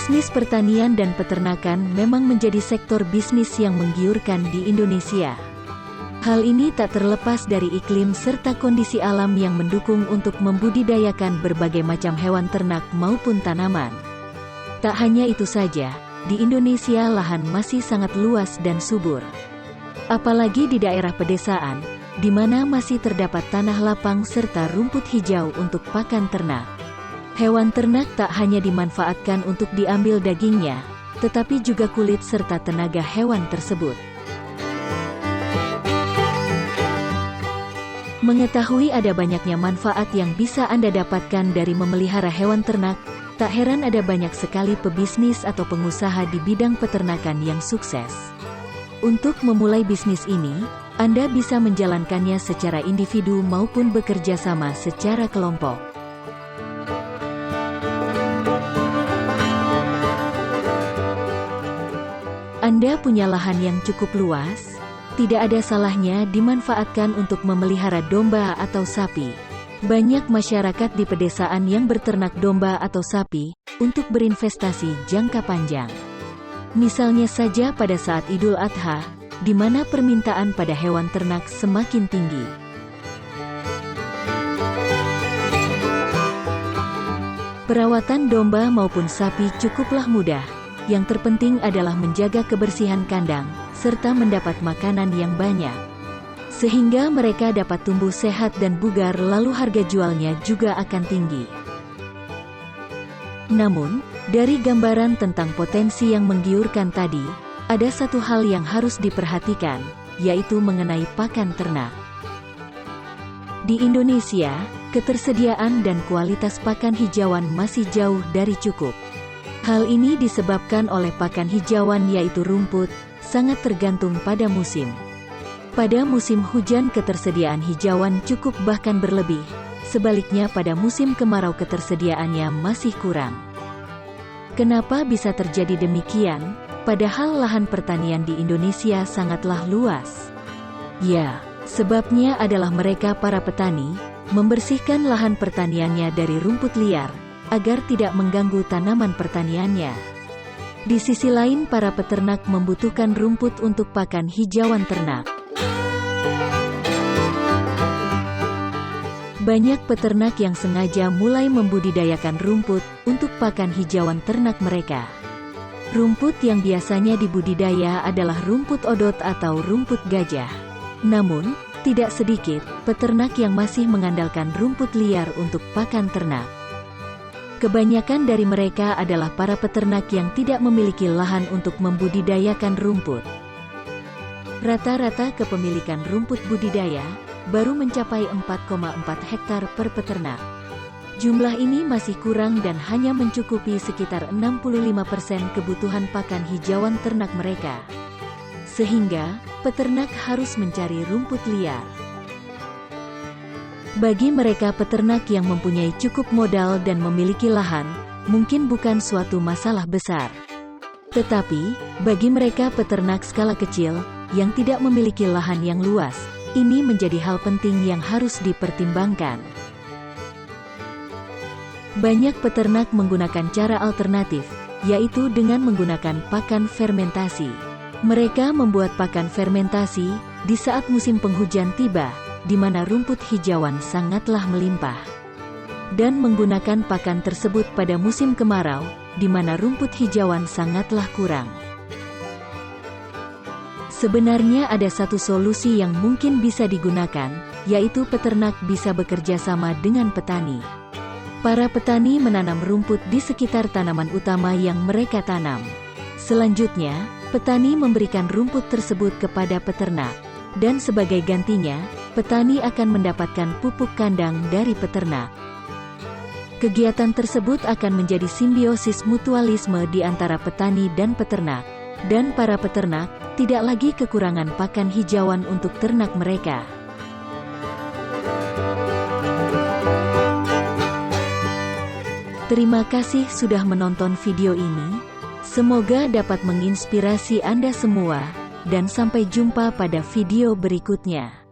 Bisnis pertanian dan peternakan memang menjadi sektor bisnis yang menggiurkan di Indonesia. Hal ini tak terlepas dari iklim serta kondisi alam yang mendukung untuk membudidayakan berbagai macam hewan ternak maupun tanaman. Tak hanya itu saja, di Indonesia lahan masih sangat luas dan subur. Apalagi di daerah pedesaan, di mana masih terdapat tanah lapang serta rumput hijau untuk pakan ternak. Hewan ternak tak hanya dimanfaatkan untuk diambil dagingnya, tetapi juga kulit serta tenaga hewan tersebut. Mengetahui ada banyaknya manfaat yang bisa Anda dapatkan dari memelihara hewan ternak, tak heran ada banyak sekali pebisnis atau pengusaha di bidang peternakan yang sukses. Untuk memulai bisnis ini, Anda bisa menjalankannya secara individu maupun bekerja sama secara kelompok. Anda punya lahan yang cukup luas? Tidak ada salahnya dimanfaatkan untuk memelihara domba atau sapi. Banyak masyarakat di pedesaan yang berternak domba atau sapi untuk berinvestasi jangka panjang. Misalnya saja pada saat Idul Adha, di mana permintaan pada hewan ternak semakin tinggi. Perawatan domba maupun sapi cukuplah mudah. Yang terpenting adalah menjaga kebersihan kandang, serta mendapat makanan yang banyak. Sehingga mereka dapat tumbuh sehat dan bugar, lalu harga jualnya juga akan tinggi. Namun, dari gambaran tentang potensi yang menggiurkan tadi, ada satu hal yang harus diperhatikan, yaitu mengenai pakan ternak. Di Indonesia, ketersediaan dan kualitas pakan hijauan masih jauh dari cukup. Hal ini disebabkan oleh pakan hijauan yaitu rumput, sangat tergantung pada musim. Pada musim hujan ketersediaan hijauan cukup bahkan berlebih, sebaliknya pada musim kemarau ketersediaannya masih kurang. Kenapa bisa terjadi demikian? Padahal lahan pertanian di Indonesia sangatlah luas. Ya, sebabnya adalah mereka para petani, membersihkan lahan pertaniannya dari rumput liar, agar tidak mengganggu tanaman pertaniannya. Di sisi lain para peternak membutuhkan rumput untuk pakan hijauan ternak. Banyak peternak yang sengaja mulai membudidayakan rumput untuk pakan hijauan ternak mereka. Rumput yang biasanya dibudidaya adalah rumput odot atau rumput gajah. Namun, tidak sedikit peternak yang masih mengandalkan rumput liar untuk pakan ternak. Kebanyakan dari mereka adalah para peternak yang tidak memiliki lahan untuk membudidayakan rumput. Rata-rata kepemilikan rumput budidaya baru mencapai 4,4 hektar per peternak. Jumlah ini masih kurang dan hanya mencukupi sekitar 65% kebutuhan pakan hijauan ternak mereka. Sehingga, peternak harus mencari rumput liar. Bagi mereka peternak yang mempunyai cukup modal dan memiliki lahan, mungkin bukan suatu masalah besar. Tetapi, bagi mereka peternak skala kecil, yang tidak memiliki lahan yang luas, ini menjadi hal penting yang harus dipertimbangkan. Banyak peternak menggunakan cara alternatif, yaitu dengan menggunakan pakan fermentasi. Mereka membuat pakan fermentasi di saat musim penghujan tiba, di mana rumput hijauan sangatlah melimpah. Dan menggunakan pakan tersebut pada musim kemarau, di mana rumput hijauan sangatlah kurang. Sebenarnya ada satu solusi yang mungkin bisa digunakan, yaitu peternak bisa bekerja sama dengan petani. Para petani menanam rumput di sekitar tanaman utama yang mereka tanam. Selanjutnya, petani memberikan rumput tersebut kepada peternak. Dan sebagai gantinya, petani akan mendapatkan pupuk kandang dari peternak. Kegiatan tersebut akan menjadi simbiosis mutualisme di antara petani dan peternak. Dan para peternak tidak lagi kekurangan pakan hijauan untuk ternak mereka. Terima kasih sudah menonton video ini. Semoga dapat menginspirasi Anda semua. Dan sampai jumpa pada video berikutnya.